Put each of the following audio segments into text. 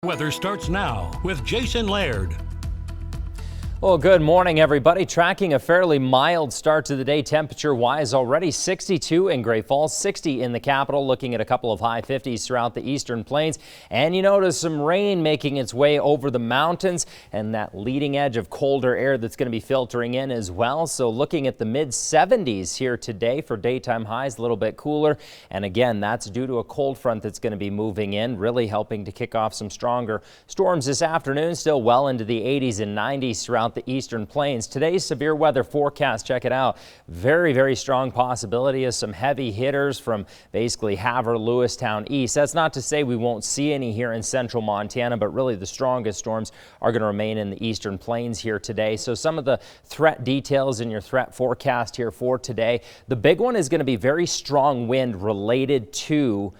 Weather starts now with Jason Laird. Well, good morning, everybody. Tracking a fairly mild start to the day temperature-wise. Already 62 in Great Falls, 60 in the capital, looking at a couple of high 50s throughout the eastern plains. And you notice some rain making its way over the mountains and that leading edge of colder air that's going to be filtering in as well. So looking at the mid-70s here today for daytime highs, a little bit cooler. And again, that's due to a cold front that's going to be moving in, really helping to kick off some stronger storms this afternoon. Still well into the 80s and 90s throughout the eastern plains. Today's severe weather forecast, check it out. Very strong possibility of some heavy hitters from basically Havre, Lewistown east. That's not to say we won't see any here in central Montana, but really the strongest storms are going to remain in the eastern plains here today. So some of the threat details in your threat forecast here for today. The big one is going to be very strong wind related to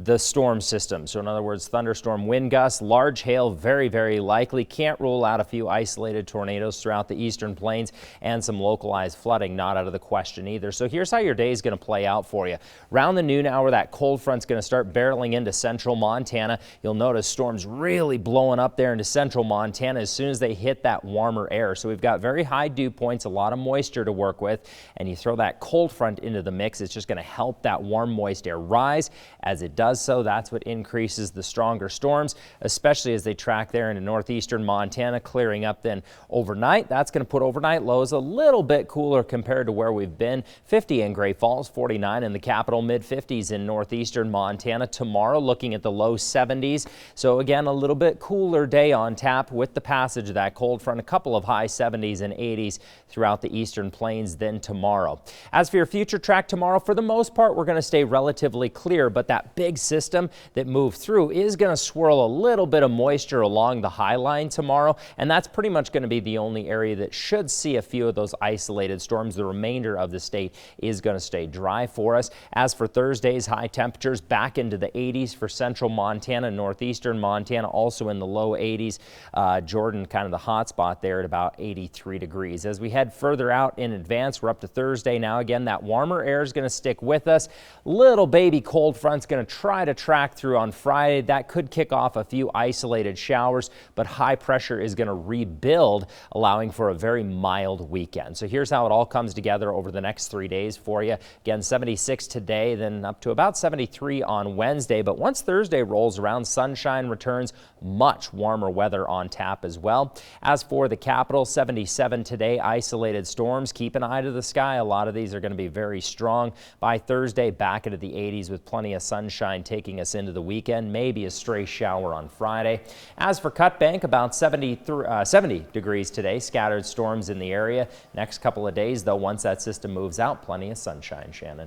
the storm system. So in other words, thunderstorm wind gusts, large hail, very likely. Can't rule out a few isolated tornadoes throughout the eastern plains and some localized flooding, not out of the question either. So here's how your day is going to play out for you. Around the noon hour, that cold front's going to start barreling into central Montana. You'll notice storms really blowing up there into central Montana as soon as they hit that warmer air. So we've got very high dew points, a lot of moisture to work with, and you throw that cold front into the mix. It's just going to help that warm, moist air rise. As it does so, that's what increases the stronger storms, especially as they track there into northeastern Montana, clearing up then overnight. That's going to put overnight lows a little bit cooler compared to where we've been. 50 in Great Falls, 49 in the capital, mid-50s in northeastern Montana. Tomorrow looking at the low 70s. So again, a little bit cooler day on tap with the passage of that cold front. A couple of high 70s and 80s throughout the eastern plains then tomorrow. As for your future track tomorrow, for the most part, we're going to stay relatively clear, but that big system that moved through is going to swirl a little bit of moisture along the high line tomorrow, and that's pretty much going to be the only area that should see a few of those isolated storms. The remainder of the state is going to stay dry for us. As for Thursday's high temperatures, back into the 80s for central Montana, northeastern Montana, also in the low 80s. Jordan, kind of the hot spot there at about 83 degrees. As we head further out in advance, we're up to Thursday now. Again, that warmer air is going to stick with us. Little baby cold front's going to try to track through on Friday. That could kick off a few isolated showers, but high pressure is going to rebuild, allowing for a very mild weekend. So here's how it all comes together over the next 3 days for you. Again, 76 today, then up to about 73 on Wednesday. But once Thursday rolls around, sunshine returns, much warmer weather on tap as well. As for the capital, 77 today, isolated storms. Keep an eye to the sky. A lot of these are going to be very strong. By Thursday, back into the 80s with plenty of sunshine taking us into the weekend, maybe a stray shower on Friday. As for Cutbank, about 70 degrees today, scattered storms in the area. Next couple of days, though, once that system moves out, plenty of sunshine, Shannon.